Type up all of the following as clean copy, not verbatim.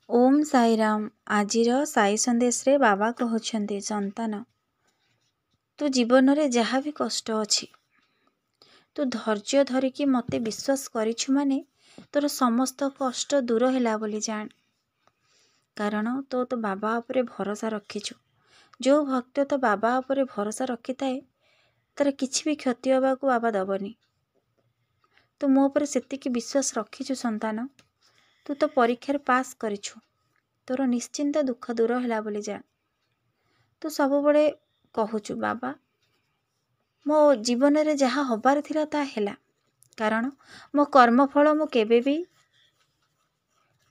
ओम साईराम। आजिर साई संदेश रे बाबा कहउछन्ति संतान तू जीवन रे जहाँ भी कष्ट अछि तू धैर्य धरिकी मते विश्वास करिछु माने तोर समस्त कष्ट दूर होला बोली जान। कारण तो बाबा उपरे भरोसा रखिछु। जो भक्त तो बाबा उपरे भरोसा रखिथाए तार किछि भी क्षति होबा को बाबा दबनी। तू मो उपरे सेतिकी विश्वास रखिछु संतान। तू तो परीक्षा पास करिछु। तोर निश्चिंत दुख दूर होला बोली जान। तू सब बड़े कहूचु बाबा मो जीवन रे जहाँ हबार थिला ता हेला। कारण मो कर्मफल मो केबे भी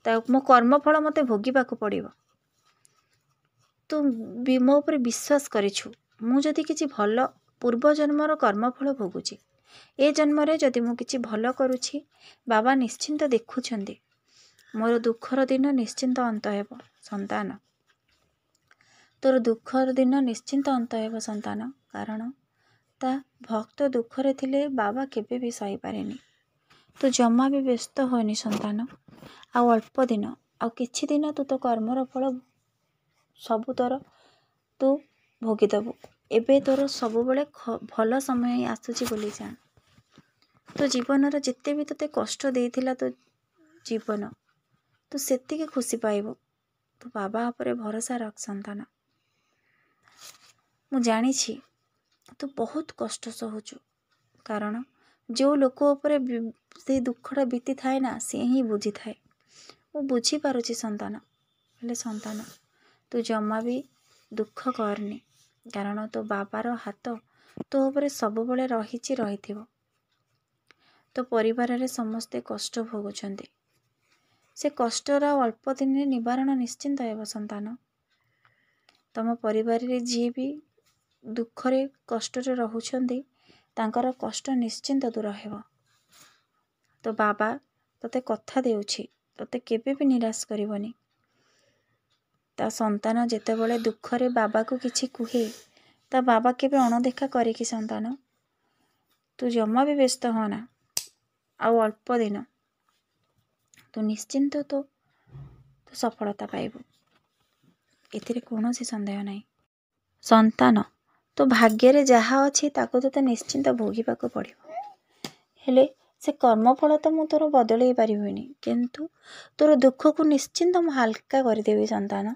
मो कर्मफल मते भोगिबा को पड़िबो। तू मो ऊपर विश्वास करिछु। मु जदि किछि भल पूर्व जन्मर कर्मफल भोगुची ए जन्म रे जदि मु किछि भल करूछि बाबा निश्चिंत देखुछन्ति। मोर दुखर दिन निश्चिंत अंत हेबो संतान। तोर दुखर दिन निश्चिंत अंत हेबो संतान। कारण ता भक्त दुखरे थिले बाबा केबे भी सही पारेनी। तू जमा भी व्यस्त होनी संतान। आ अल्प दिन आ किछि दिन तू तो कर्मर फल सबु तोर तू भोगिदेबु। एबे तोर सबु बेले भल समय आसुची बोली जान। तो जीवन रे जेते भी तते कष्ट देइथिला तो जीवन तू सेतिके खुशी पाइबो। तू बाबा उपरे भरोसा रख संतान। मु जानिछि तू बहुत कष्ट सहूचु। कारण जो लोक उपरे से दुखड़ा बीती थाए ना से ही बुझी थाए। मु बुझी पारुछि संतान। हेले संतान तू जमा भी दुख करनी। कारण तो बाबार हाथ तो उपरे सब बेले रहिछि रहिथिबो। तो परिवार रे समस्ते कष्ट भोगुछन्ति। से कष्टर अल्प दिन निवारण निश्चिंत हेबो संतान। तम परिवार रे जी भी दुखरे कष्ट रे रहुछन्ति तांकर कष्ट निश्चिंत दूर हेबो। तो बाबा तते कथा देउछि तते केबे भी निराश करिवनी। ता संतान जेते बेले दुखरे बाबा को किछि कुहे ता बाबा केबे अणदेखा करे कि संतान। तू जमा भी व्यस्त होना। आउ अल्प दिन तू निश्चिंत तो सफलता पाइबो। एथिरे कोनोसी संदेह नाही। संतान तो भाग्य रे जहा अछि ताको तो निश्चिंत भोगिबा को पड़िबो। हेले से कर्मफल तो मु तोर बदलई पारिबिनी। किंतु तोर दुख को निश्चिंत मु हल्का कर देबी संतान।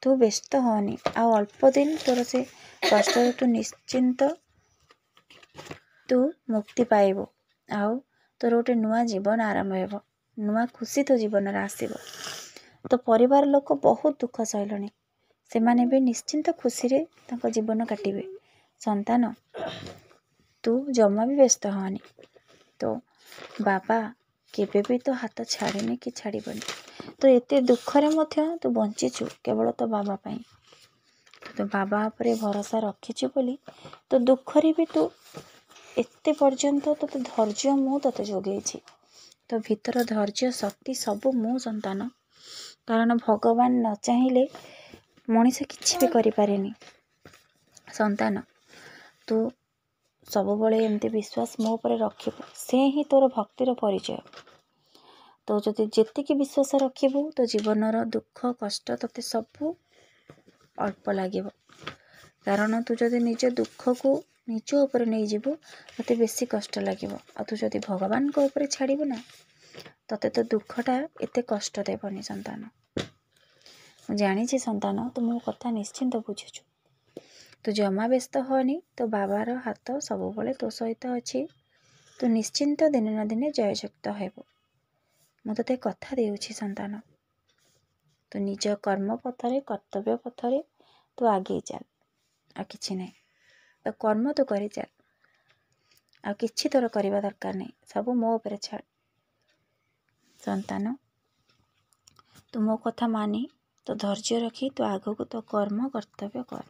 तू व्यस्त होनी। आ अल्प दिन तोर से कष्ट तू निश्चिंत तू मुक्ति पाइबो। आउ तोर गोटे नुआ जीवन आरंभ हेबो। नुआ खुशी तो जीवन रे आसीबो। तो परिवार लोक बहुत दुख सहिलनी। से माने भी निश्चिंत खुशी रे तांको जीवन काटिबे। संतान तू जमा भी व्यस्त होनी। तो बाबा केबे भी तो हाथ छाड़ेनी कि छाड़िबनी। तो एते दुख रे मध्य तू बंचिछु केवल तो बाबा पई। तो बाबा उपरे भरोसा रखिछु बोली तो दुख रे भी तू एते पर्यंत तो धैर्य मु तते जोगेछि। तो भीतर धैर्य शक्ति सब मु संतान। कारण भगवान न चाहिले मनीष किछि भी करि पारेनी। संतान तू सब बळे एमती विश्वास मो ऊपर रखिबो से ही तोर भक्तिर परिचय। तो जदि जेतिकी विश्वास रखिबो तो जीवनर दुख कष्ट तते सब अल्प लागिबो। कारण तू जदि निज दुख को निज ऊपर नहीं जीवो तते बेसी कष्ट लागिबो। आ तू जदि भगवान को ऊपर छाड़िबो ना तते तो दुखटा एते कष्ट देबनी संतान। मु जानिछि संतान तू मो कथा निश्चिंत बुझुछु। तू जमा व्यस्त होनी। तो बाबार हाथ सब बळे तो सहित अछि। तू निश्चिंत दिन न दिन जययुक्त हेबो। मु तते कथा देउछि संतान। तू निज कर्म पथरे कर्तव्य पथरे तू आगे चल। आ किछि नै तो कर्म तो करि चल। आ किछि तोर करिबा दरकार नै। सब मो ऊपर छाड़ संतान। तू मो कथा मानी तो धैर्य रखी तू आगो को तो कर्म कर्तव्य कर।